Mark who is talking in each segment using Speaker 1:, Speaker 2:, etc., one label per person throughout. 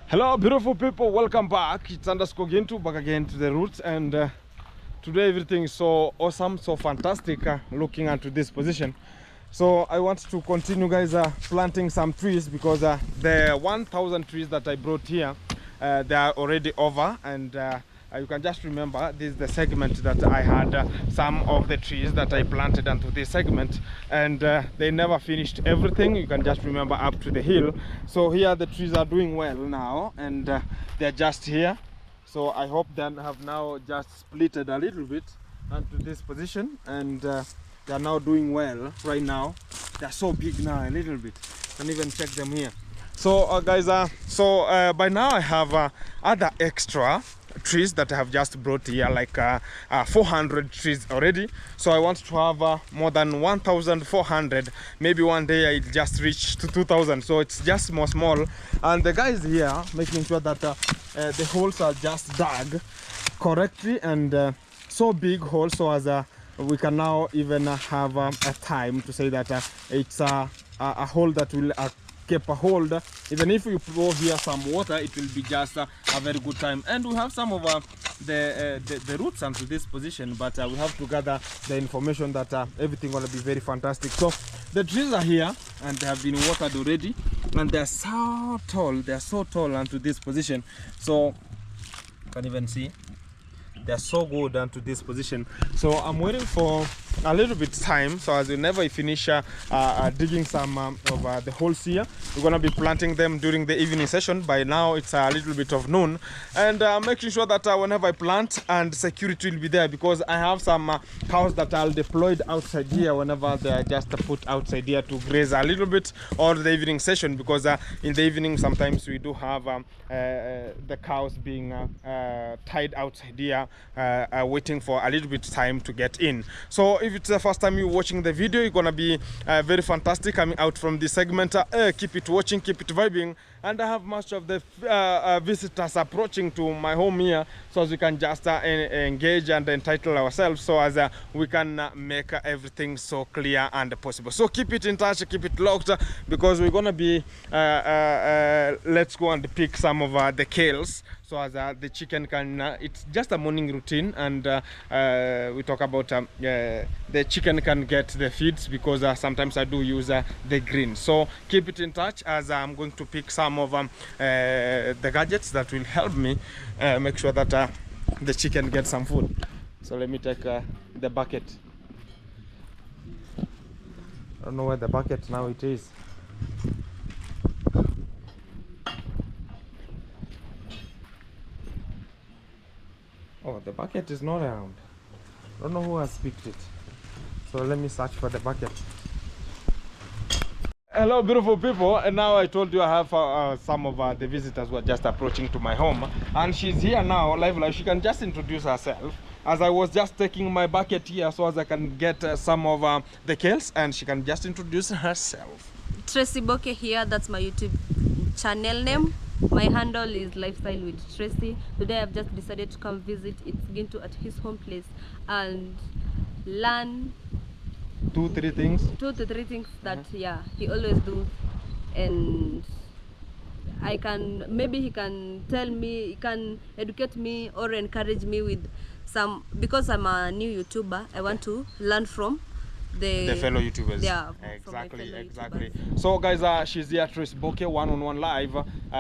Speaker 1: Hello beautiful people, welcome back. It's underscore Gintu back again to the roots, and today everything is so awesome, so fantastic, looking into this position. So I want to continue, guys, planting some trees, because the 1,000 trees that I brought here, they are already over, and you can just remember this is the segment that I had some of the trees that I planted into this segment, and they never finished everything. You can just remember up to the hill. So here the trees are doing well now, and they're just here. So I hope they have now just splitted a little bit onto this position, and they are now doing well right now. They're so big now, a little bit. You can even check them here. So guys, by now I have other extra trees that I have just brought here, like 400 trees already. So I want to have more than 1,400. Maybe one day I just reach to 2,000. So it's just small, and the guys here making sure that the holes are just dug correctly, and so big holes, so as we can now even have a time to say that it's a hole that will keep a hold. Even if you pour here some water, it will be just a very good time. And we have some of the roots onto this position, but we have to gather the information that everything will be very fantastic. So the trees are here, and they have been watered already, and they're so tall onto this position. So you can even see they're so good onto this position. So I'm waiting for a little bit time, so as whenever I finish digging some of the holes here, we're gonna be planting them during the evening session. By now it's a little bit of noon, and making sure that whenever I plant, and security will be there, because I have some cows that are deployed outside here whenever they are just put outside here to graze a little bit, or the evening session, because in the evening sometimes we do have the cows being tied outside here, waiting for a little bit time to get in. So if it's the first time you're watching the video, you're gonna be very fantastic coming out from this segment. Keep it watching, keep it vibing, and I have much of the visitors approaching to my home here, so as we can just engage and entitle ourselves, so as we can make everything so clear and possible. So keep it in touch, keep it locked, because we're gonna be let's go and pick some of the kales, so as the chicken can it's just a morning routine, and we talk about the chicken can get the feeds, because sometimes I do use the green. So keep it in touch, as I'm going to pick some of the gadgets that will help me make sure that the chicken gets some food. So let me take the bucket. I don't know where the bucket now it is. Oh, the bucket is not around. I don't know who has picked it. So let me search for the bucket. Hello beautiful people, and now I told you I have some of the visitors who are just approaching to my home, and she's here now live. She can just introduce herself, as I was just taking my bucket here, so as I can get some of the kales, and she can just introduce herself.
Speaker 2: Tracy Boke here, that's my YouTube channel name. My handle is Lifestyle with Tracy. Today I've just decided to come visit Gintu at his home place and learn
Speaker 1: two to three things that he always do, and I can, maybe he can tell me, he can educate me or encourage me with some, because I'm a new YouTuber. I want to learn from the fellow YouTubers.
Speaker 2: Yeah,
Speaker 1: exactly.
Speaker 2: YouTubers.
Speaker 1: So guys, she's here, Tracy Boke, one-on-one live.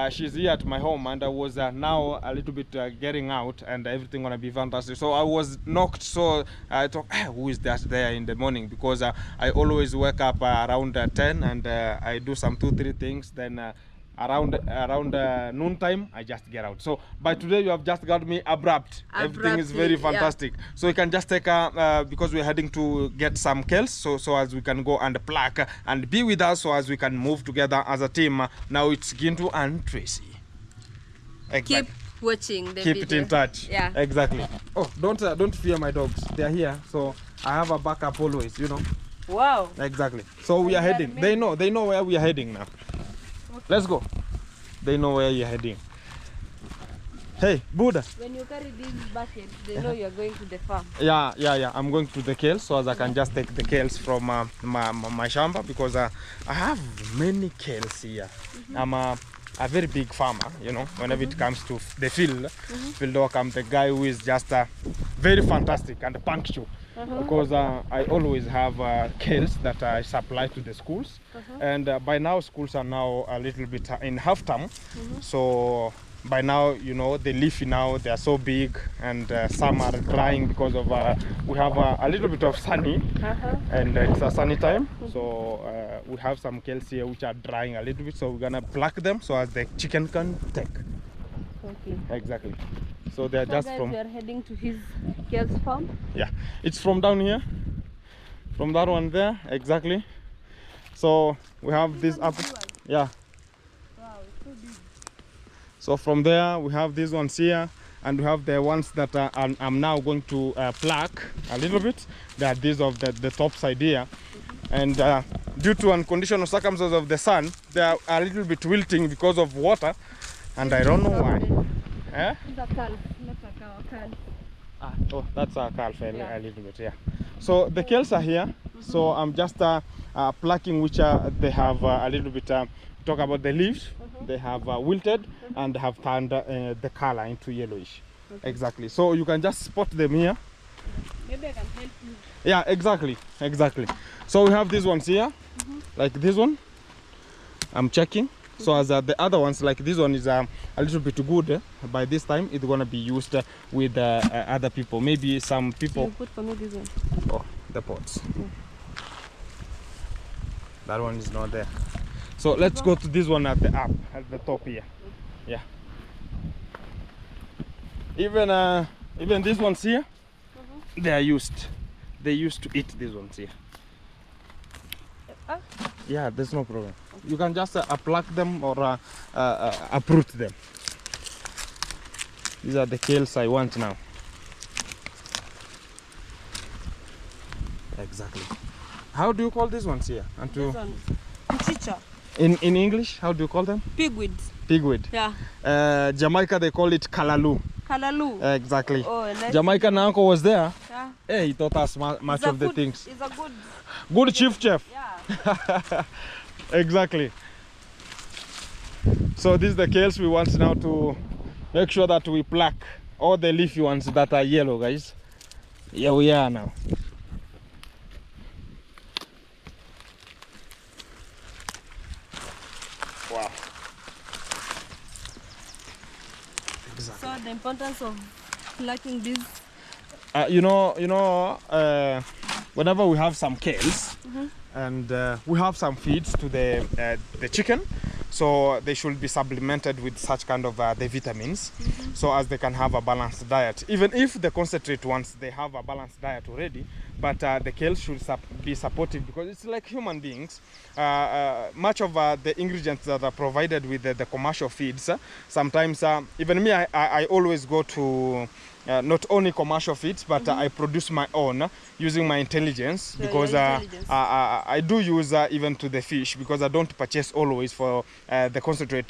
Speaker 1: She's here at my home, and I was now a little bit getting out, and everything gonna be fantastic. So I was knocked, so I thought, who is that there in the morning? Because I always wake up around 10, and I do some 2-3 things, then around noontime I just get out. So by today you have just got me abrupt. Everything is very fantastic. Yeah. So you can just take because we're heading to get some kales, so as we can go and pluck and be with us, so as we can move together as a team. Now it's Gintu and Tracy. Exactly.
Speaker 2: Keep watching the
Speaker 1: keep
Speaker 2: video.
Speaker 1: It in touch.
Speaker 2: Yeah,
Speaker 1: exactly. Oh, don't fear my dogs, they're here, so I have a backup always, you know.
Speaker 2: Wow.
Speaker 1: Exactly. So we are heading. They know where we are heading now. Let's go. They know where you're heading. Hey, Buddha.
Speaker 2: When you carry these buckets, they know you're going to the farm.
Speaker 1: Yeah. I'm going to the kales, so as I can just take the kales from my shamba, because I have many kales here. I'm a very big farmer, you know, whenever it comes to the field work. I'm the guy who is just very fantastic and punctual, because I always have kales that I supply to the schools, and by now schools are now a little bit in half term, so by now, you know, the leafy now, they are so big, and some are drying because of we have a little bit of sunny, and it's a sunny time, so we have some kales here which are drying a little bit, so we're gonna pluck them so as the chicken can take.
Speaker 2: Okay.
Speaker 1: Exactly. So they're just
Speaker 2: guys,
Speaker 1: from.
Speaker 2: we are heading to his kales farm.
Speaker 1: Yeah, it's from down here, from that one there, exactly. So we have this up. Yeah.
Speaker 2: Wow, it's so big.
Speaker 1: So from there we have these ones here, and we have the ones that I'm now going to pluck a little bit. They are these of the top side here, and due to unconditional circumstances of the sun, they are a little bit wilting because of water, and I don't know why. Eh?
Speaker 2: It's a calf, not a cow, a calf.
Speaker 1: Oh, that's a calf a
Speaker 2: Yeah.
Speaker 1: little bit, yeah. So the kales are here, so I'm just plucking which they have a little bit, talk about the leaves, they have wilted and have turned the color into yellowish. Exactly, so you can just spot them here.
Speaker 2: Maybe I can help you.
Speaker 1: Yeah, exactly. So we have these ones here, like this one, I'm checking. So as the other ones, like this one is a little bit good. By this time it's gonna be used with other people, maybe some people.
Speaker 2: You put for me this one.
Speaker 1: Oh, the pots. That one is not there. So let's go to this one at the top here. Yeah. Even these ones here, they are used. They used to eat these ones here. Yeah, there's no problem. You can just pluck them or uproot them. These are the kales I want now. Exactly. How do you call these ones here? And to
Speaker 2: This one. Mchicha.
Speaker 1: in English, how do you call them?
Speaker 2: Pigweed.
Speaker 1: Pigweed.
Speaker 2: Yeah.
Speaker 1: Jamaica, they call it kalalu.
Speaker 2: Kalalu.
Speaker 1: Exactly.
Speaker 2: Oh, nice.
Speaker 1: Jamaican uncle was there.
Speaker 2: Yeah.
Speaker 1: Hey, he taught us much of the things.
Speaker 2: It's a
Speaker 1: Good chief chef.
Speaker 2: Yeah.
Speaker 1: Exactly. So this is the kales we want now to make sure that we pluck all the leafy ones that are yellow, guys. Here we are now. Wow. Exactly.
Speaker 2: So the importance of plucking these.
Speaker 1: Whenever we have some kales, and we have some feeds to the chicken, so they should be supplemented with such kind of the vitamins, so as they can have a balanced diet. Even if the concentrate ones, they have a balanced diet already, but the kale should be supportive, because it's like human beings. Much of the ingredients that are provided with the commercial feeds, sometimes even me, I always go to not only commercial feeds, but I produce my own using my intelligence, because I do use even to the fish, because I don't purchase always for the concentrate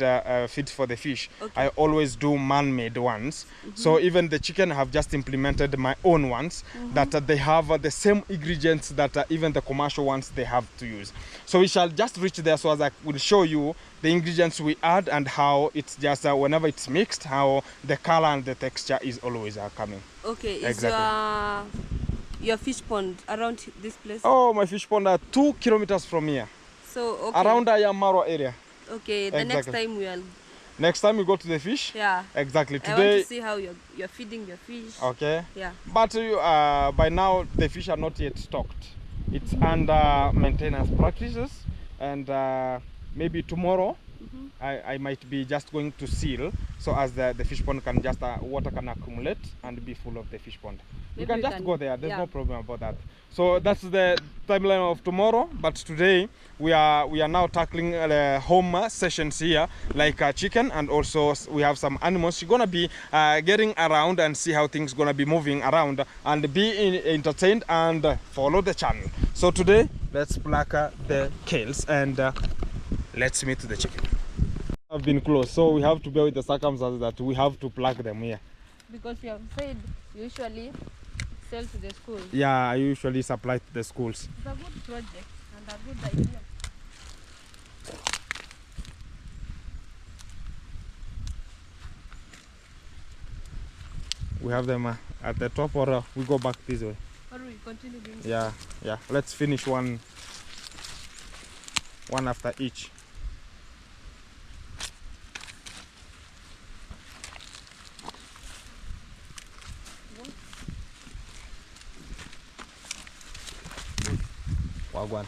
Speaker 1: feeds for the fish. I always do man-made ones. So even the chicken, I have just implemented my own ones that they have the same ingredients that even the commercial ones they have to use. So we shall just reach there, so as I will show you the ingredients we add and how it's just whenever it's mixed, how the color and the texture is always coming.
Speaker 2: Okay, is your fish pond around this place?
Speaker 1: Oh, my fish pond are 2 kilometers from here.
Speaker 2: So okay.
Speaker 1: Around the Yamaro area.
Speaker 2: Okay, the next time we'll.
Speaker 1: Next time we go to the fish.
Speaker 2: Yeah.
Speaker 1: Exactly.
Speaker 2: I want
Speaker 1: Today.
Speaker 2: to see how you're feeding your fish.
Speaker 1: Okay.
Speaker 2: Yeah.
Speaker 1: But by now the fish are not yet stocked. It's under maintenance practices, and maybe tomorrow I might be just going to seal, so as the fish pond can just water can accumulate and be full of the fish pond. You can just go there. There's no problem about that. So that's the timeline of tomorrow. But today we are now tackling home sessions here, like chicken, and also we have some animals. You're gonna be getting around and see how things gonna be moving around, and be entertained and follow the channel. So today let's pluck the kales and let's meet the chicken. Have been close, so we have to bear with the circumstances that we have to pluck them here.
Speaker 2: Because you have said you usually sell to the schools.
Speaker 1: Yeah, I usually supply to the schools.
Speaker 2: It's a good project and a good idea.
Speaker 1: we have them at the top, or we go back this way.
Speaker 2: Or we continue doing this?
Speaker 1: Yeah. Let's finish one after each. Wagwan.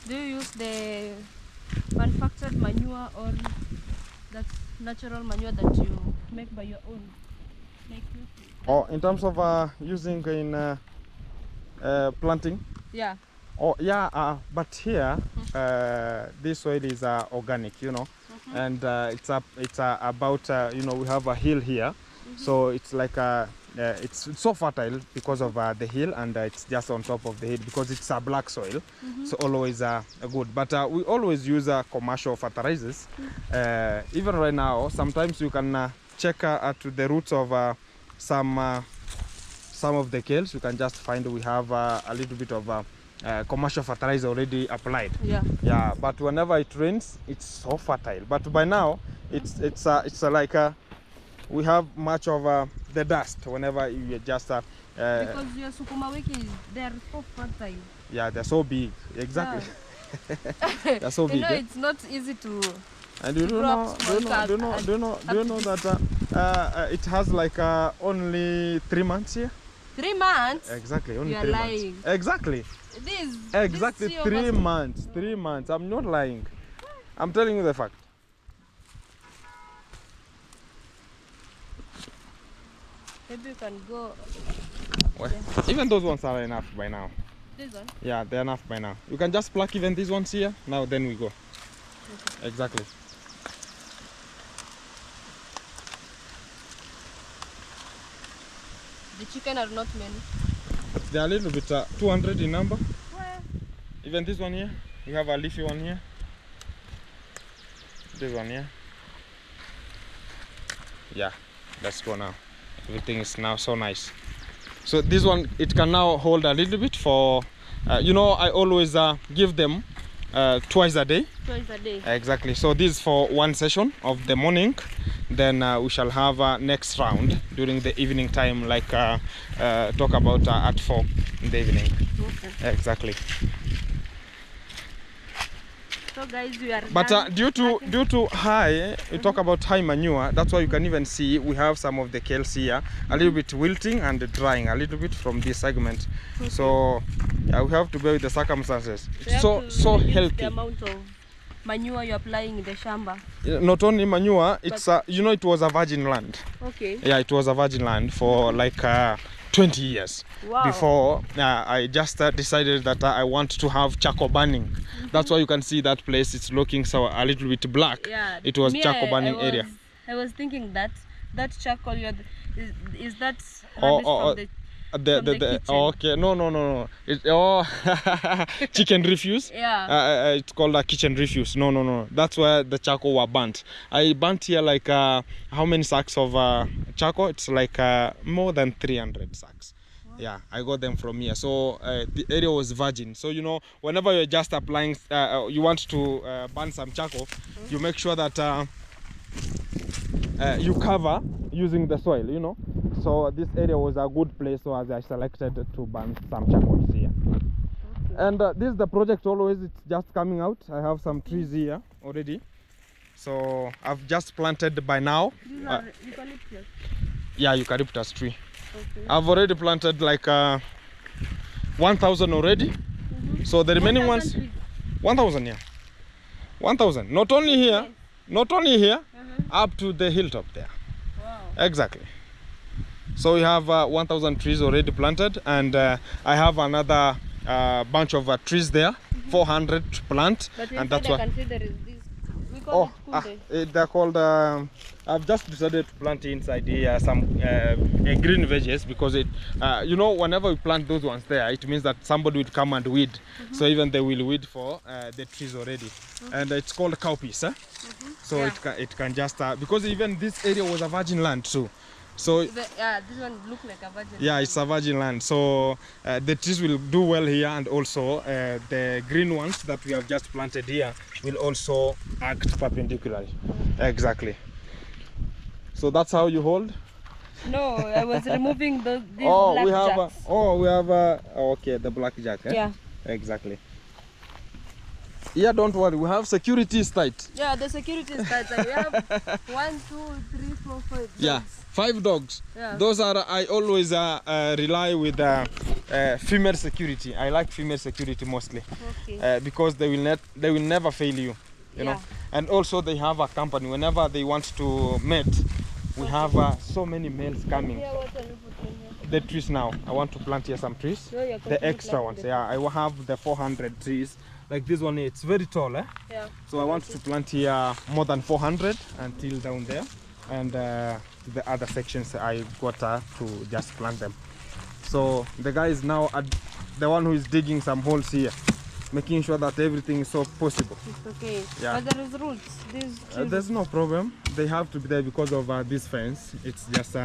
Speaker 2: Do you use the manufactured manure or that natural manure that you make by your own? Like this?
Speaker 1: Oh, in terms of using in planting.
Speaker 2: Yeah.
Speaker 1: Oh yeah, but here this soil is organic, you know, and it's about you know, we have a hill here, so it's like it's so fertile because of the hill, and it's just on top of the hill because it's a black soil, so always good. But we always use commercial fertilizers. Even right now, sometimes you can check to the roots of some of the kales. You can just find we have a little bit of commercial fertilizer already applied. Yeah, but whenever it rains, it's so fertile. But by now, it's like we have much of the dust whenever you just
Speaker 2: because your sukuma wiki, they're so fertile.
Speaker 1: Yeah, they're so big. Exactly. Yeah. They're so big.
Speaker 2: You know, it's not easy to.
Speaker 1: And do you know that it has like only 3 months here?
Speaker 2: 3 months?
Speaker 1: Exactly, only
Speaker 2: you are
Speaker 1: 3
Speaker 2: lying.
Speaker 1: months. Exactly. Exactly, 3 months. 3 months. I'm not lying. I'm telling you the fact.
Speaker 2: Maybe you can go.
Speaker 1: Well, even those ones are enough by now.
Speaker 2: This one?
Speaker 1: Yeah, they're enough by now. You can just pluck even these ones here. Now then we go. Okay. Exactly.
Speaker 2: The chicken are not many.
Speaker 1: They are a little bit 200 in number.
Speaker 2: Where?
Speaker 1: Even this one here. We have a leafy one here. This one here. Yeah, let's go now. Everything is now so nice. So this one, it can now hold a little bit for, you know, I always give them twice a day.
Speaker 2: Twice a day.
Speaker 1: Exactly. So this is for one session of the morning. Then we shall have next round during the evening time, like talk about at 4 in the evening. Okay. Exactly.
Speaker 2: So guys, we are
Speaker 1: but due to high, you talk about high manure, that's why you can even see we have some of the kales here a little bit wilting and drying a little bit from this segment. Okay. So yeah, we have to bear with the circumstances. So healthy.
Speaker 2: The amount of manure you're applying in the shamba.
Speaker 1: Not only manure, it's you know, it was a virgin land.
Speaker 2: Okay.
Speaker 1: Yeah, it was a virgin land for like 20 years.
Speaker 2: Wow.
Speaker 1: Before I just decided that I want to have charcoal burning. That's why you can see that place, it's looking so a little bit black.
Speaker 2: Yeah,
Speaker 1: it was charcoal burning area.
Speaker 2: I was thinking that charcoal is that rubbish from the kitchen.
Speaker 1: Okay, no. Chicken refuse.
Speaker 2: Yeah.
Speaker 1: It's called a kitchen refuse. No. That's where the charcoal were burnt. I burnt here like how many sacks of charcoal? It's like more than 300 sacks. Wow. Yeah, I got them from here. So the area was virgin. So you know, whenever you're just applying, you want to burn some charcoal, you make sure that you cover using the soil, you know. So this area was a good place, so as I selected to burn some charcoal here. Okay. And this is the project always, it's just coming out. I have some trees here already. So I've just planted by now.
Speaker 2: These are eucalyptus?
Speaker 1: Yeah, eucalyptus tree.
Speaker 2: Okay.
Speaker 1: I've already planted like 1,000 already. So the remaining ones, 1,000, yeah. 1,000. Not only here, up to the hilltop there.
Speaker 2: Wow.
Speaker 1: Exactly. So we have 1,000 trees already planted, and I have another bunch of trees there, 400 to plant.
Speaker 2: But
Speaker 1: and that's why.
Speaker 2: I can see there is this. We call it kunde?
Speaker 1: they're called. I've just decided to plant inside here some green veggies because it, you know, whenever we plant those ones there, it means that somebody will come and weed. So even they will weed for the trees already, and it's called cowpeas. So it can just because even this area was a virgin land too. So
Speaker 2: yeah, this one look like a virgin.
Speaker 1: Yeah, it's a virgin land. So the trees will do well here, and also the green ones that we have just planted here will also act perpendicularly. Exactly. So that's how you hold.
Speaker 2: No, I was removing these
Speaker 1: we
Speaker 2: black
Speaker 1: have.
Speaker 2: jacks.
Speaker 1: We have. Okay, the black jack.
Speaker 2: Yeah.
Speaker 1: Exactly. Yeah, don't worry. We have security is tight.
Speaker 2: Yeah, the security is tight. We have 1, 2, 3, 4, 5 dogs.
Speaker 1: Yeah, 5 dogs.
Speaker 2: Yeah.
Speaker 1: Those are. I always rely with female security. I like female security mostly.
Speaker 2: Okay.
Speaker 1: Because they will never fail you. You know. And also they have a company. Whenever they want to mate, we have so many males coming.
Speaker 2: Yeah, what are you putting here?
Speaker 1: The trees now. I want to plant here some trees.
Speaker 2: No,
Speaker 1: The extra ones. Yeah, I will have the 400 trees. Like this one, it's very tall, eh?
Speaker 2: Yeah.
Speaker 1: So I want to plant here more than 400 until down there, and the other sections I got to just plant them. So the guy is now the one who is digging some holes here, making sure that everything is so possible.
Speaker 2: It's okay.
Speaker 1: Yeah.
Speaker 2: But there is roots.
Speaker 1: There's no problem. They have to be there because of this fence. It's just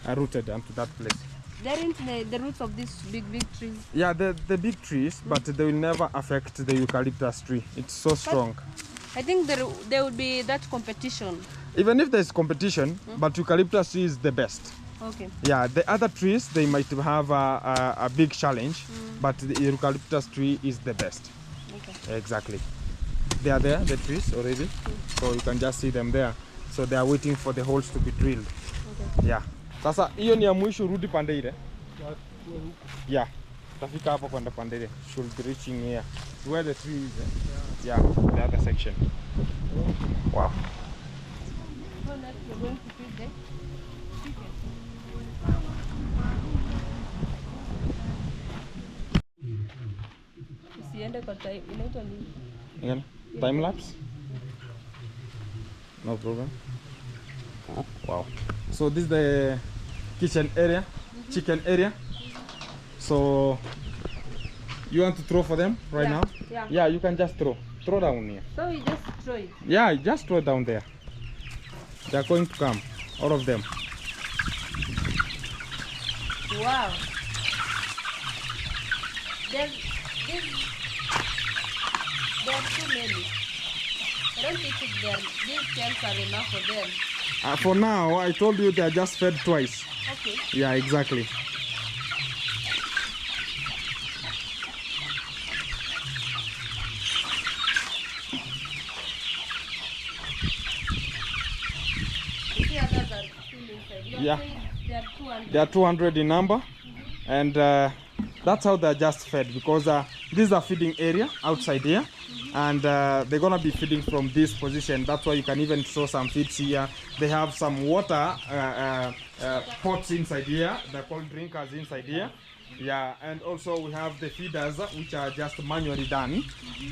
Speaker 1: rooted onto that place.
Speaker 2: They're into the roots of these big trees.
Speaker 1: Yeah, the big trees, but they will never affect the eucalyptus tree. It's so strong.
Speaker 2: I think there would be that competition.
Speaker 1: Even if there's competition, but eucalyptus tree is the best.
Speaker 2: Okay.
Speaker 1: Yeah, the other trees, they might have a big challenge, but the eucalyptus tree is the best.
Speaker 2: Okay.
Speaker 1: Exactly. They are there, the trees already. So you can just see them there. So they are waiting for the holes to be drilled.
Speaker 2: Okay.
Speaker 1: Yeah. Sasa hiyo ni ya mwisho, rudi pande ile. Yeah. Tafika hapo kwenda pande ile. Should be reaching here. Where the tree is. Yeah, the other section. Wow.
Speaker 2: So next we're going to feed them chicken. Usiende kwa time. Inaitwa nini?
Speaker 1: Again, time lapse? No problem. Wow. So this is the kitchen area, chicken area. So you want to throw for them right now?
Speaker 2: Yeah.
Speaker 1: Yeah, you can just throw down here.
Speaker 2: So you just throw it.
Speaker 1: Yeah, just throw down there. They are going to come, all of them.
Speaker 2: Wow. There are too many. I don't think these cans are enough for them.
Speaker 1: For now, I told you they are just fed twice.
Speaker 2: Okay.
Speaker 1: Yeah, exactly.
Speaker 2: You see others are still inside. You
Speaker 1: Yeah.
Speaker 2: they are 200.
Speaker 1: They are 200 in number, and that's how they're just fed, because this is a feeding area outside here, and they're gonna be feeding from this position. That's why you can even show some feeds here. They have some water pots inside here. They're called drinkers inside here. Yeah, and also we have the feeders, which are just manually done,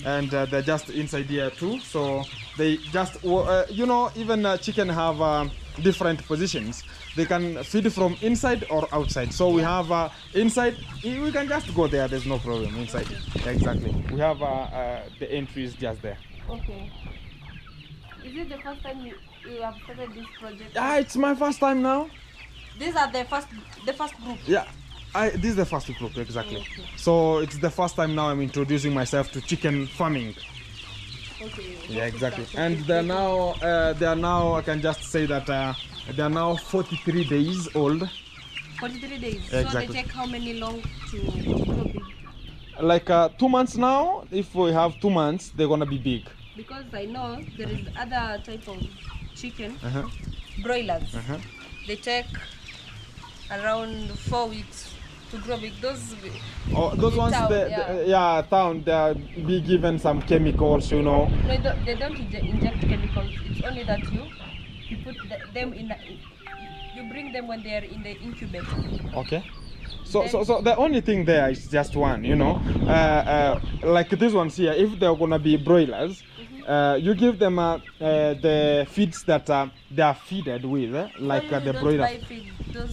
Speaker 1: and they're just inside here too. So they just you know, even chicken have different positions. They can feed from inside or outside. So we have inside, we can just go there, there's no problem inside. Exactly. We have the entries just there.
Speaker 2: Okay. Is it the first time you have started this project?
Speaker 1: Yeah, it's my first time now.
Speaker 2: These are the first group.
Speaker 1: Yeah, this is the first group, exactly.
Speaker 2: Okay.
Speaker 1: So it's the first time now I'm introducing myself to chicken farming.
Speaker 2: Okay.
Speaker 1: Yeah, exactly. And they are now, I can just say that they are now 43 days old.
Speaker 2: 43 days.
Speaker 1: Yeah,
Speaker 2: so
Speaker 1: exactly.
Speaker 2: they take how many long to grow big?
Speaker 1: Like 2 months now. If we have 2 months, they're gonna be big.
Speaker 2: Because I know there is other type of chicken, broilers. They take around 4 weeks to grow big. Those
Speaker 1: Ones,
Speaker 2: town,
Speaker 1: they are be given some chemicals, you know.
Speaker 2: No, they don't inject chemicals. It's only that you put them in. You bring them when they are in the incubator.
Speaker 1: Okay. So the only thing there is just one, you know. Like these ones here, if they're gonna be broilers, you give them the feeds that they are feeded with, like the broiler.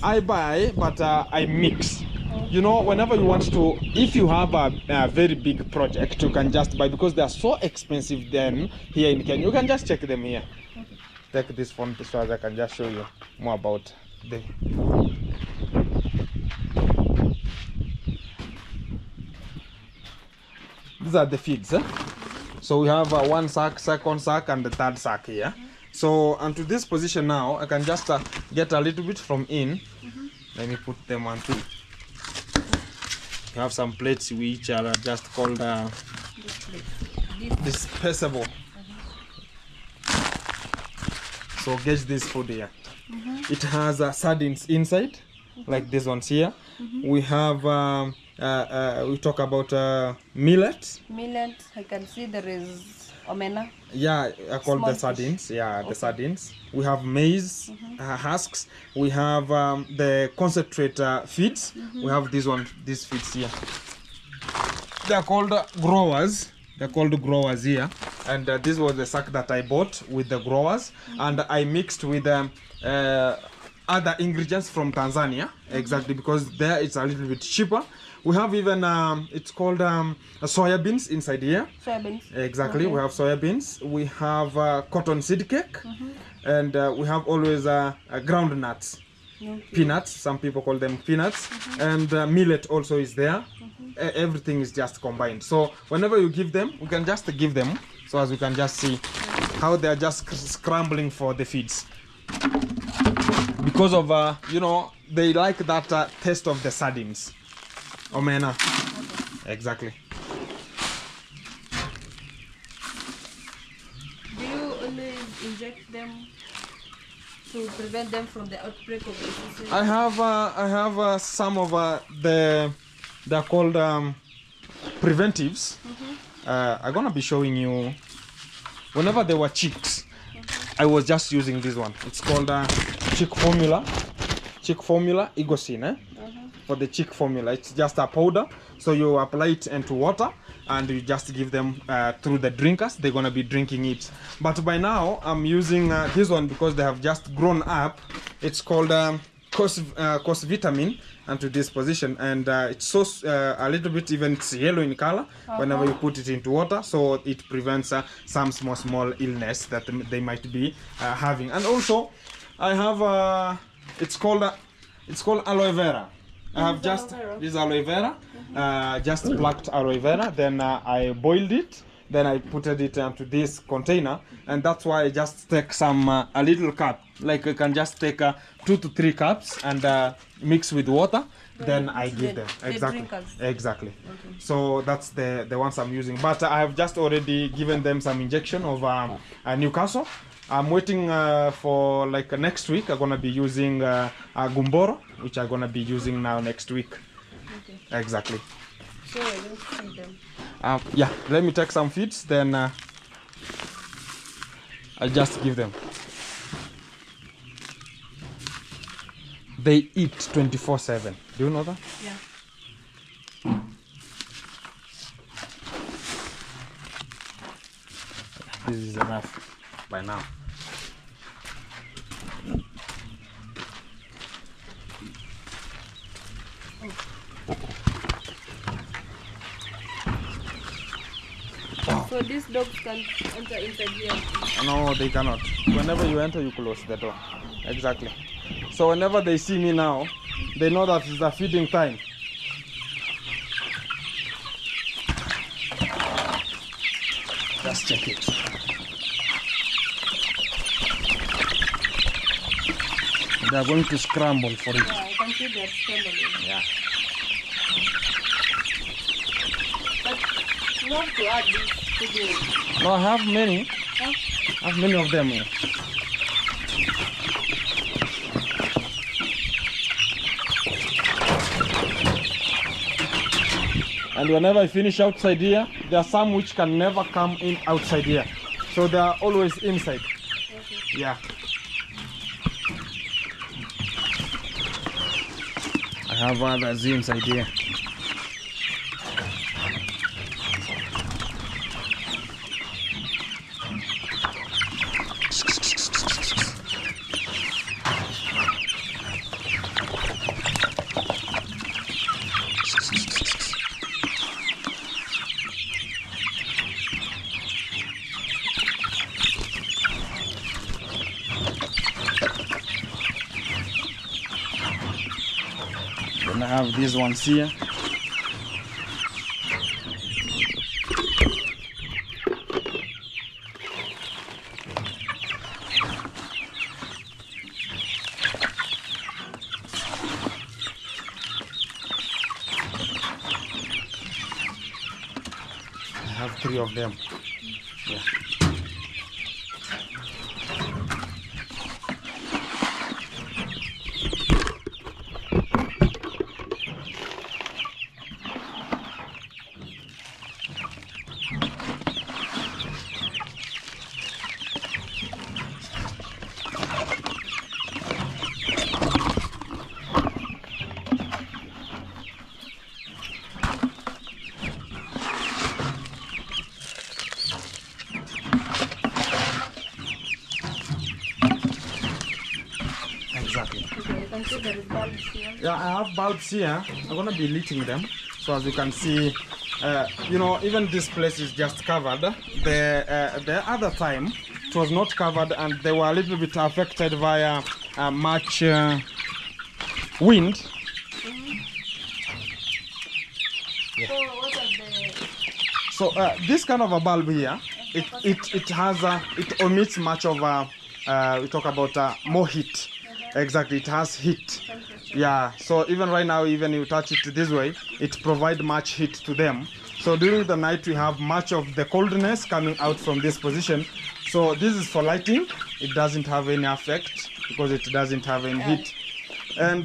Speaker 1: I buy, but I mix. You know, whenever you want to, if you have a very big project, you can just buy, because they are so expensive. Then here in Kenya, you can just check them here. Take this phone so as I can just show you more about the. These are the feeds. So we have one sack, second sack, and the third sack here. So onto this position now, I can just get a little bit from in. Let me put them on too. You have some plates which are just called disposable. So gauge this food here. It has sardines inside, like this ones here. We have we talk about millet.
Speaker 2: Millet, I can see there is omena.
Speaker 1: Yeah, I call
Speaker 2: Small
Speaker 1: the sardines.
Speaker 2: fish.
Speaker 1: Yeah,
Speaker 2: Okay.
Speaker 1: the sardines. We have maize husks. We have the concentrate feeds. We have these feeds here. They are called growers. They're called growers here. And this was the sack that I bought with the growers. And I mixed with other ingredients from Tanzania. Exactly, because there it's a little bit cheaper. We have even it's called soya beans inside here.
Speaker 2: Soya beans.
Speaker 1: Exactly, we have soya beans. We have cotton seed cake, and we have always ground nuts, peanuts. Some people call them peanuts, and millet also is there. Everything is just combined. So whenever you give them, we can just give them, so as you can just see how they are just scrambling for the feeds. Because of you know, they like that taste of the sardines. Omena. Exactly.
Speaker 2: Do you always inject them to prevent them from the outbreak of diseases?
Speaker 1: I have some of they're called preventives. I'm gonna be showing you. Whenever they were chicks, I was just using this one. It's called chick formula. Chick formula Egocine. For the chick formula, it's just a powder, so you apply it into water and you just give them through the drinkers. They're gonna be drinking it. But by now I'm using this one because they have just grown up. It's called cos vitamin, and to this position, and it's so a little bit, even it's yellow in color whenever you put it into water, so it prevents some small illness that they might be having. And also I have it's called aloe vera. I have just this aloe vera, just plucked aloe vera, then I boiled it, then I put it into this container, and that's why I just take some a little cup, like I can just take 2 to 3 cups and mix with water, then I give them. Exactly. Okay. So that's the ones I'm using, but I have just already given them some injection of Newcastle. I'm waiting for like next week. I'm gonna be using Gumboro, which I'm gonna be using now next week. Okay. Exactly.
Speaker 2: So I don't feed them.
Speaker 1: Yeah, let me take some feeds, then I'll just give them. They eat 24/7. Do you know that?
Speaker 2: Yeah.
Speaker 1: This is enough by now.
Speaker 2: So these dogs can enter inside here?
Speaker 1: No, they cannot. Whenever you enter, you close the door. Exactly. So whenever they see me now, they know that it's the feeding time. Just check it. They are going to scramble for it.
Speaker 2: Yeah, I can see they're scrambling.
Speaker 1: Yeah.
Speaker 2: But you have to add this to the...
Speaker 1: No, I have many.
Speaker 2: Huh?
Speaker 1: I have many of them here. And whenever I finish outside here, there are some which can never come in outside here. So they are always inside. Okay. Yeah. I have others inside here. have these ones here. I have 3 of them. Yeah. Exactly.
Speaker 2: Okay, you can see there is bulbs here.
Speaker 1: Yeah, I have bulbs here. I'm gonna be lighting them. So as you can see, you know, even this place is just covered. The other time it was not covered, and they were a little bit affected via much wind.
Speaker 2: So what are the...
Speaker 1: So this kind of a bulb here, it has it emits much of we talk about more heat. Exactly, it has heat. Yeah, so even right now, even you touch it this way, it provides much heat to them. So during the night we have much of the coldness coming out from this position. So this is for lighting. It doesn't have any effect because it doesn't have any heat. And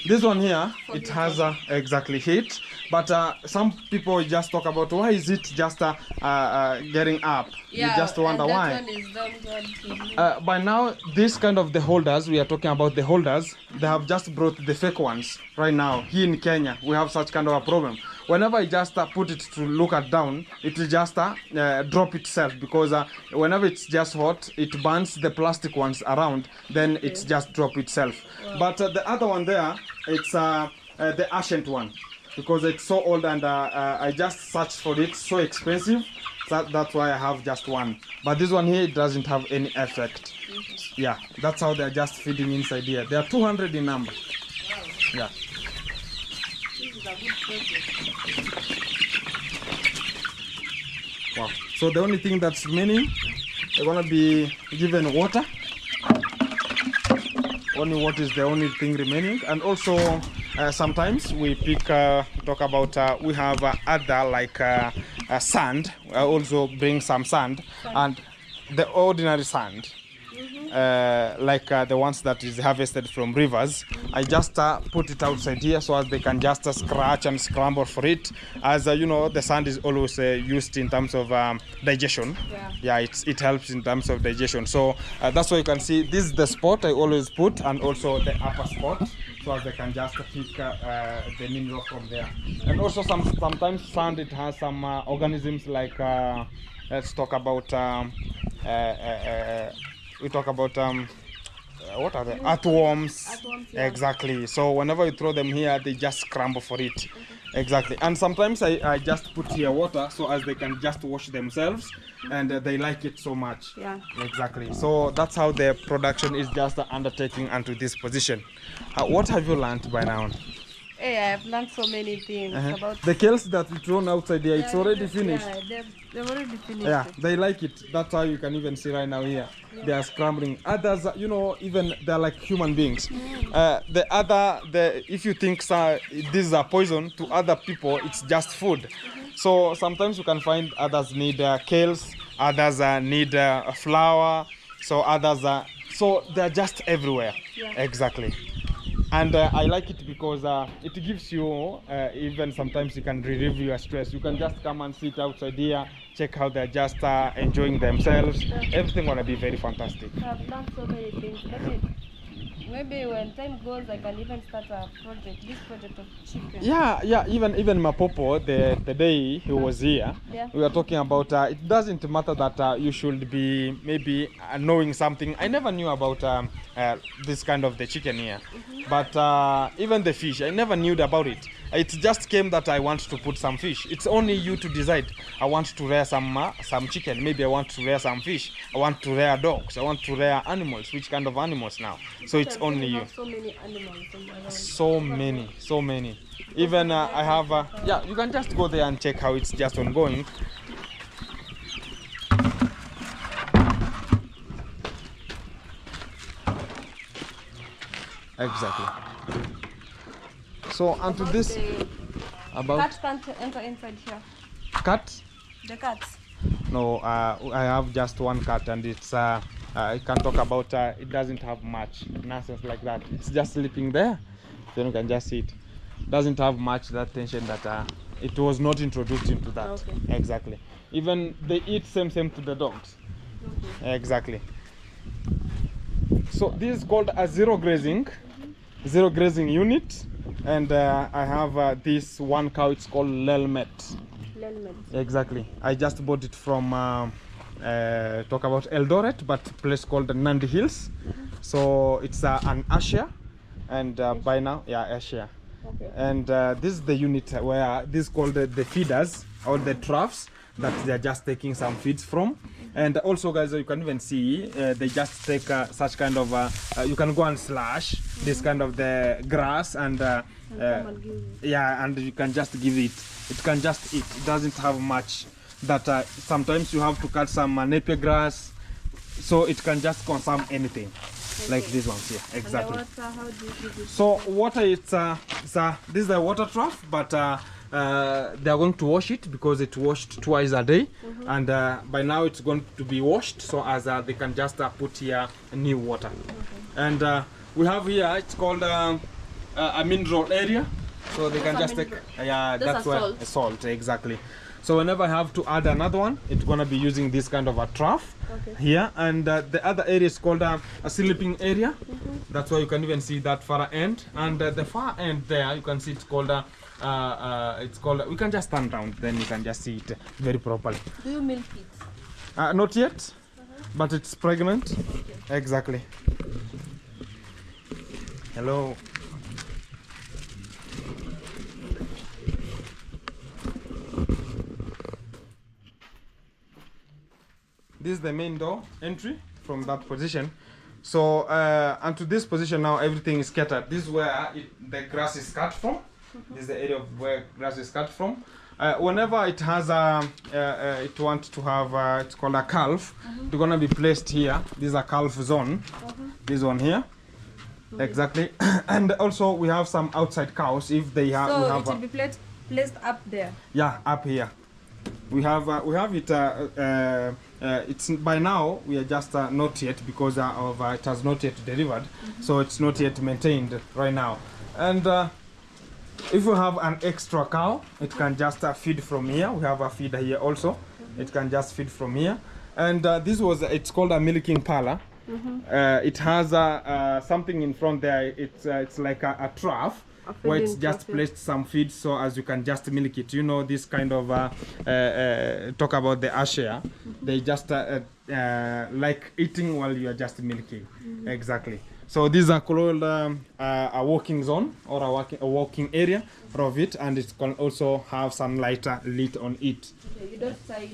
Speaker 1: this one here, it has exactly heat. But some people just talk about why is it just getting up.
Speaker 2: Yeah,
Speaker 1: you just wonder
Speaker 2: and that
Speaker 1: why.
Speaker 2: one is downward.
Speaker 1: By now, this kind of the holders, we are talking about the holders, they have just brought the fake ones right now. Here in Kenya, we have such kind of a problem. Whenever I just put it to look at down, it will just drop itself because whenever it's just hot, it burns the plastic ones around, then it's just drop itself. Wow. But the other one there, it's the ancient one because it's so old and I just searched for it, so expensive. That's why I have just one. But this one here, it doesn't have any effect. Yeah, that's how they're just feeding inside here. There are 200 in number.
Speaker 2: Wow.
Speaker 1: Yeah.
Speaker 2: This is a good project.
Speaker 1: Wow. So the only thing that's remaining, they're gonna be given water. Only water is the only thing remaining, and also sometimes we pick talk about we have other like sand. I also bring some sand and the ordinary sand, like the ones that is harvested from rivers. I just put it outside here so as they can just scratch and scramble for it, as you know, the sand is always used in terms of digestion. Yeah, it helps in terms of digestion. So that's why you can see this is the spot I always put, and also the upper spot, so as they can just pick the mineral from there. And also sometimes sand, it has some organisms like let's talk about we talk about what are they? Earthworms. Yeah. Exactly. So whenever you throw them here, they just scramble for it. Exactly. And sometimes I just put here water so as they can just wash themselves, and they like it so much.
Speaker 2: Yeah.
Speaker 1: Exactly. So that's how the production is just undertaking onto this position. What have you learned by now?
Speaker 2: Hey, I've learned so many things about
Speaker 1: the kales that we thrown outside here. It's already finished.
Speaker 2: Yeah, they've already finished.
Speaker 1: Yeah, they like it. That's how you can even see right now here. They are scrambling. Others, you know, even they're like human beings. If you think this is a poison to other people, it's just food. So sometimes you can find others need kales, others need flour, so others so they're just everywhere. Yeah. Exactly. And I like it because it gives you, even sometimes you can relieve your stress. You can just come and sit outside here, check how they're just enjoying themselves. Everything gonna be very fantastic.
Speaker 2: I've learned so many things. Maybe when time goes, I can even start a project, this project of chicken.
Speaker 1: Yeah, even Mapopo, the day he was here, we were talking about, it doesn't matter that you should be maybe knowing something. I never knew about this kind of the chicken here. But even the fish, I never knew about it. It just came that I want to put some fish. It's only you to decide. I want to rear some chicken. Maybe I want to rear some fish. I want to rear dogs. I want to rear animals. Which kind of animals now? So it's only you.
Speaker 2: So many animals around.
Speaker 1: So many. Even I have, yeah, you can just go there and check how it's just ongoing. Exactly. So onto this about
Speaker 2: cat can't enter inside here.
Speaker 1: Cat?
Speaker 2: The cats.
Speaker 1: No, I have just one cat, and it's I can talk about it doesn't have much nonsense like that. It's just sleeping there, then you can just see it. Doesn't have much that tension that it was not introduced into that.
Speaker 2: Okay.
Speaker 1: Exactly. Even they eat same to the dogs.
Speaker 2: Okay.
Speaker 1: Exactly. So this is called a zero grazing unit, and I have this one cow. It's called Lelmet. Exactly. I just bought it from talk about Eldoret, but a place called Nandi Hills. So it's an Asia, and by now, yeah, Asia.
Speaker 2: Okay.
Speaker 1: And this is the unit where this is called the feeders or the troughs that they're just taking some feeds from. And also, guys, you can even see they just take such kind of you can go and slash this kind of the grass and yeah, and you can just give it. It can just eat. It doesn't have much that sometimes you have to cut some napier grass, so it can just consume anything. Okay. Like these ones here. Exactly.
Speaker 2: And the water, how do you give it?
Speaker 1: So water, it's this is a water trough, but they are going to wash it because it's washed twice a day, and by now it's going to be washed, so as they can just put here new water. Okay. And we have here, it's called a mineral area, so they can just take, yeah, that's where
Speaker 2: salt.
Speaker 1: Salt, exactly. So whenever I have to add another one, it's gonna be using this kind of a trough. Okay. Here, and the other area is called a sleeping area. That's why you can even see that far end, and the far end there you can see it's called we can just turn down, then you can just see it very properly.
Speaker 2: Do you milk it?
Speaker 1: Not yet, but it's pregnant. Okay. Exactly. Hello. This is the main door entry from that position. So and to this position now everything is scattered. This is where the grass is cut from. This is the area of where grass is cut from. Whenever it has it wants to have it's called a calf, it's gonna be placed here. This is a calf zone. This one here. Exactly. And also we have some outside cows if they have.
Speaker 2: So
Speaker 1: we have
Speaker 2: it will be placed up there.
Speaker 1: Yeah, up here. We have it. It's by now we are just not yet because of it has not yet delivered, so it's not yet maintained right now. And if you have an extra cow, it can just feed from here. We have a feeder here also. It can just feed from here. And it's called a milking parlor. It has something in front there. It's like a trough where it's just placed some feed, so as you can just milk it. You know, this kind of talk about the Asia. They just like eating while you are just milking. Exactly. So these are called a walking zone or a walking area of it, and it can also have some lighter lit on it.
Speaker 2: Okay, you don't tie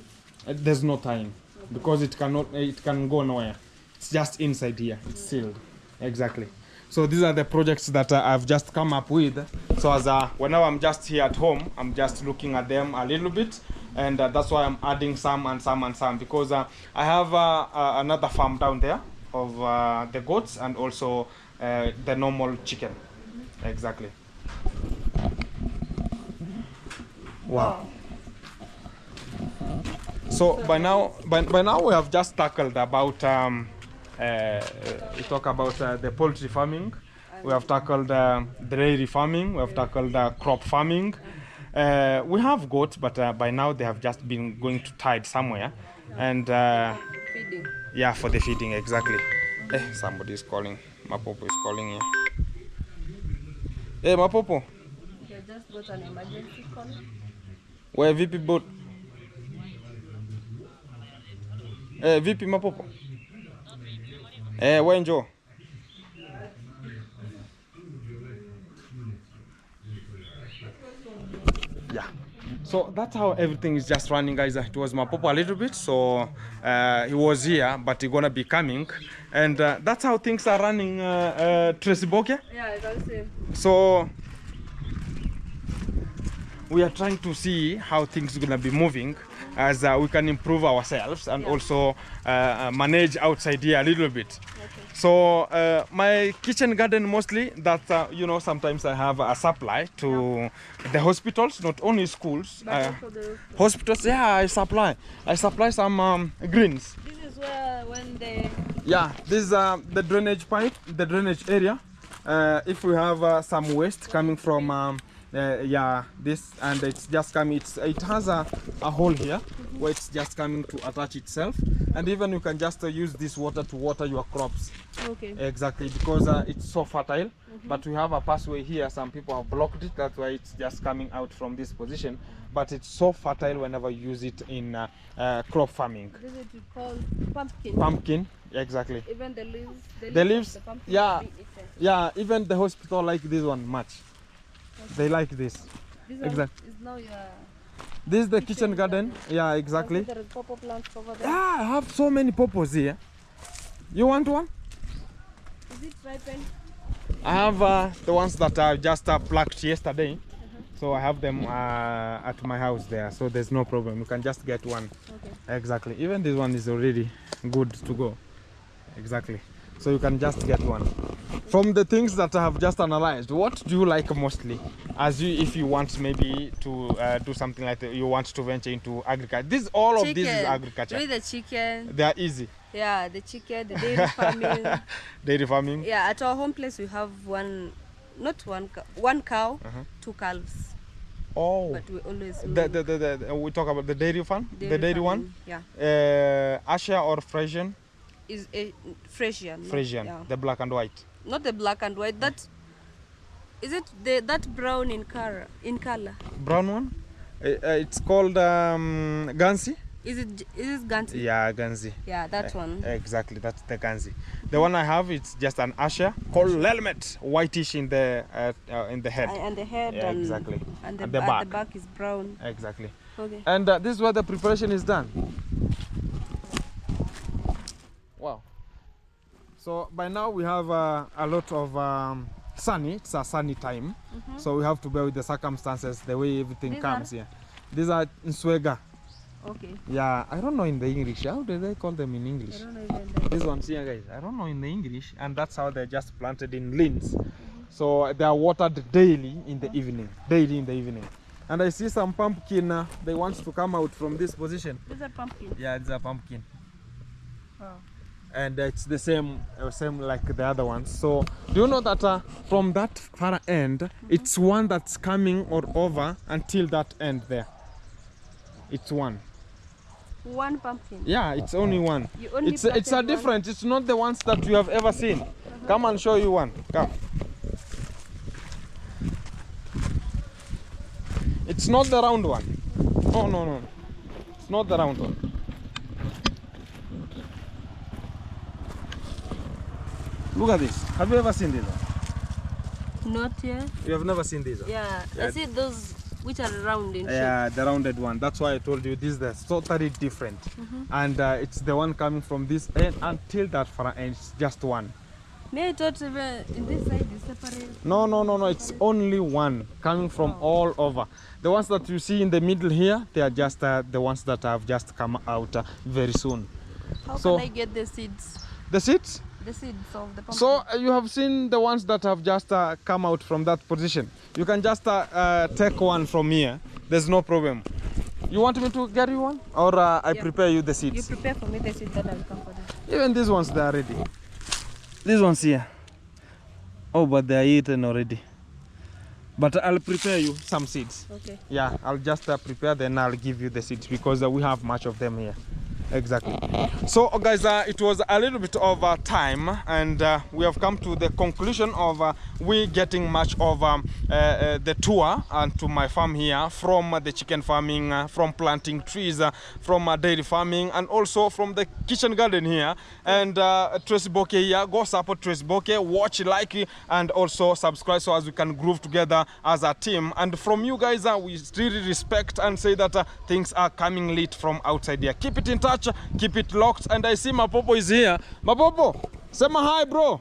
Speaker 2: it?
Speaker 1: There's no tying because it can go nowhere. It's just inside here. It's sealed. Exactly. So these are the projects that I've just come up with. So as whenever I'm just here at home, I'm just looking at them a little bit, and that's why I'm adding some and some and some, because I have another farm down there of the goats and also the normal chicken. Exactly. Wow. So by now we have just tackled about we talk about the poultry farming. We have tackled dairy farming. We have tackled crop farming. We have goats, but by now they have just been going to tide somewhere, and
Speaker 2: Feeding.
Speaker 1: yeah, for the feeding. Exactly. Somebody is calling. Mapopo is calling here. Hey, Mapopo.
Speaker 2: They just got an emergency call.
Speaker 1: Where VP boat? VP Mapopo. Where Joe? Yeah. So that's how everything is just running, guys. It was Mapopo a little bit, so he was here, but he's gonna be coming And that's how things are running, Tracy Boke.
Speaker 2: Yeah, I can see.
Speaker 1: So we are trying to see how things are gonna be moving as we can improve ourselves and also manage outside here a little bit.
Speaker 2: Okay.
Speaker 1: So my kitchen garden mostly that you know, sometimes I have a supply to the hospitals, not only schools.
Speaker 2: But also the
Speaker 1: Hospitals, yeah, I supply some greens.
Speaker 2: this is where when they
Speaker 1: Yeah, this is the drainage pipe, the drainage area. If we have some waste coming from yeah, this, and it's just coming, it has a hole here where it's just coming to attach itself, and even you can just use this water to water your crops.
Speaker 2: okay.
Speaker 1: Exactly, because it's so fertile. But we have a pathway here, some people have blocked it, that's why it's just coming out from this position, but it's so fertile whenever you use it in crop farming.
Speaker 2: This is called pumpkin.
Speaker 1: Pumpkin, exactly.
Speaker 2: Even the leaves
Speaker 1: The leaves,
Speaker 2: of the pumpkin
Speaker 1: yeah,
Speaker 2: be eaten.
Speaker 1: yeah, even the hospital like this one much. They like this.
Speaker 2: This
Speaker 1: Exactly.
Speaker 2: is now your
Speaker 1: This is the kitchen garden. Yeah, exactly.
Speaker 2: there is purple plants over there.
Speaker 1: Yeah, I have so many purples here. You want one?
Speaker 2: Is it ripened?
Speaker 1: I have the ones that I just plucked yesterday. So I have them at my house there. So there's no problem. You can just get one.
Speaker 2: Okay.
Speaker 1: Exactly. Even this one is already good to go. Exactly. So you can just get one. From the things that I have just analyzed, what do you like mostly? As you, if you want maybe to do something like that, you want to venture into agriculture. This, all of this is agriculture.
Speaker 2: Really, the chicken.
Speaker 1: They are easy.
Speaker 2: Yeah, the chicken, the dairy farming.
Speaker 1: Dairy farming.
Speaker 2: Yeah, at our home place we have one cow, 2 calves.
Speaker 1: Oh.
Speaker 2: But we always
Speaker 1: We talk about the dairy farm. The dairy one.
Speaker 2: Yeah.
Speaker 1: Asher or Frisian?
Speaker 2: Is a Frisian.
Speaker 1: Frisian.
Speaker 2: Yeah.
Speaker 1: The black and white.
Speaker 2: Not the black and white. That is it. That brown in color.
Speaker 1: Brown one. It's called Gansi.
Speaker 2: Is it Gansi?
Speaker 1: Yeah, Gansi.
Speaker 2: Yeah, that one.
Speaker 1: Exactly, that's the Gansi. The one I have, it's just an Asher called Lelmet, whitish in the head.
Speaker 2: And the head.
Speaker 1: Yeah,
Speaker 2: and,
Speaker 1: exactly.
Speaker 2: And
Speaker 1: the
Speaker 2: back.
Speaker 1: back.
Speaker 2: The back is brown.
Speaker 1: Exactly.
Speaker 2: Okay.
Speaker 1: And this is where the preparation is done. Wow. So by now we have a lot of sunny. It's a sunny time. So we have to bear with the circumstances, the way everything comes here. These are Nswega.
Speaker 2: Okay.
Speaker 1: Yeah, I don't know in the English. How do they call them in English?
Speaker 2: I don't know even
Speaker 1: These ones here, guys. I don't know in the English. And that's how they're just planted in lins. So they are watered daily in the evening. Daily in the evening. And I see some pumpkin. They want to come out from this position.
Speaker 2: These are pumpkins.
Speaker 1: Yeah, it's a pumpkin.
Speaker 2: Wow.
Speaker 1: And it's the same like the other ones. So do you know that from that far end, it's one that's coming or over until that end there. It's one.
Speaker 2: One pumpkin.
Speaker 1: Yeah, it's only one.
Speaker 2: You only
Speaker 1: It's a different. It's not the ones that you have ever seen. Come and show you one. Come. It's not the round one. No. It's not the round one. Look at this. Have you ever seen this one?
Speaker 2: Not yet.
Speaker 1: You have never seen this one?
Speaker 2: Yeah. I see those which are round in shape.
Speaker 1: Yeah, the rounded one. That's why I told you this is totally different. And it's the one coming from this end until that far end. It's just one.
Speaker 2: May I thought even in this side is separate?
Speaker 1: No. It's only one coming from all over. The ones that you see in the middle here, they are just the ones that have just come out very soon.
Speaker 2: How
Speaker 1: So-
Speaker 2: can I get the seeds?
Speaker 1: The seeds?
Speaker 2: The seeds of the pumpkin.
Speaker 1: So you have seen the ones that have just come out from that position. You can just take one from here. There's no problem. You want me to get you one? Or I prepare you the
Speaker 2: You
Speaker 1: seeds?
Speaker 2: prepare for me the seeds, then I'll come for them.
Speaker 1: Even these ones, they are ready. These ones here. Oh, but they are eaten already. But I'll prepare you some seeds.
Speaker 2: Okay.
Speaker 1: Yeah, I'll just prepare, then I'll give you the seeds because we have much of them here. Exactly. So guys, it was a little bit of time, and we have come to the conclusion of we getting much of the tour and to my farm here, from the chicken farming, from planting trees, from dairy farming, and also from the kitchen garden here. And Tracy Boke here, go support Tracy Boke, watch, like, and also subscribe so as we can groove together as a team. And from you guys, we really respect and say that things are coming lit from outside here. Keep it in touch, keep it locked. And I see Mapopo is here. Mapopo, Say my hi, bro.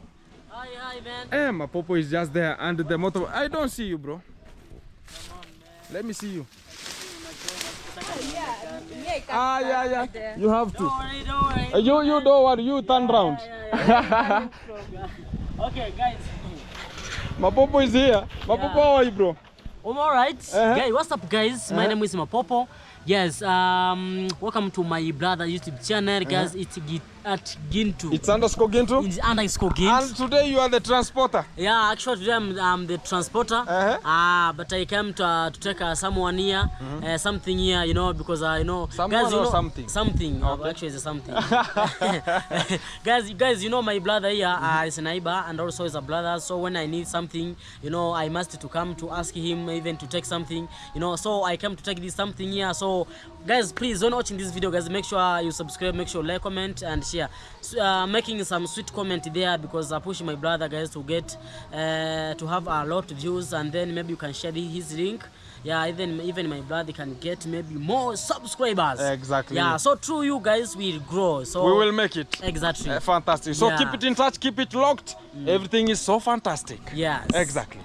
Speaker 3: Hi, man.
Speaker 1: Hey, my popo is just there, and the motor. I don't see you, bro.
Speaker 3: Come on, man.
Speaker 1: Let me see you.
Speaker 2: Yeah.
Speaker 1: You have to.
Speaker 3: Don't worry.
Speaker 1: You don't worry. You turn round.
Speaker 3: Yeah. Okay, guys.
Speaker 1: My popo is here. My popo, how are you, bro?
Speaker 3: I'm alright. Guys, what's up, guys? My name is Mapopo. Yes, welcome to my brother YouTube channel, guys. It's at Gintu.
Speaker 1: It's underscore Gintu.
Speaker 3: It's underscore Gintu.
Speaker 1: And today you are the transporter.
Speaker 3: Yeah, actually today I'm the transporter. But I came to take someone here, something here, you know, because you know,
Speaker 1: someone
Speaker 3: guys, you
Speaker 1: or
Speaker 3: know,
Speaker 1: something.
Speaker 3: Something.
Speaker 1: Okay.
Speaker 3: Actually, it's a something. guys, you know, my brother here is a neighbor and also is a brother. So when I need something, you know, I must to come to ask him, even to take something, you know. So I came to take this something here. So guys, please, when watching this video, guys, make sure you subscribe, make sure you like, comment, and share. Making some sweet comment there because I push my brother, guys, to get to have a lot of views, and then maybe you can share his link. Yeah, even my brother can get maybe more subscribers.
Speaker 1: Exactly.
Speaker 3: Yeah, so through you guys will grow. So
Speaker 1: we will make it.
Speaker 3: Exactly.
Speaker 1: Fantastic. So
Speaker 3: Yeah.
Speaker 1: keep it in touch, keep it locked. Everything is so fantastic.
Speaker 3: Yes.
Speaker 1: Exactly.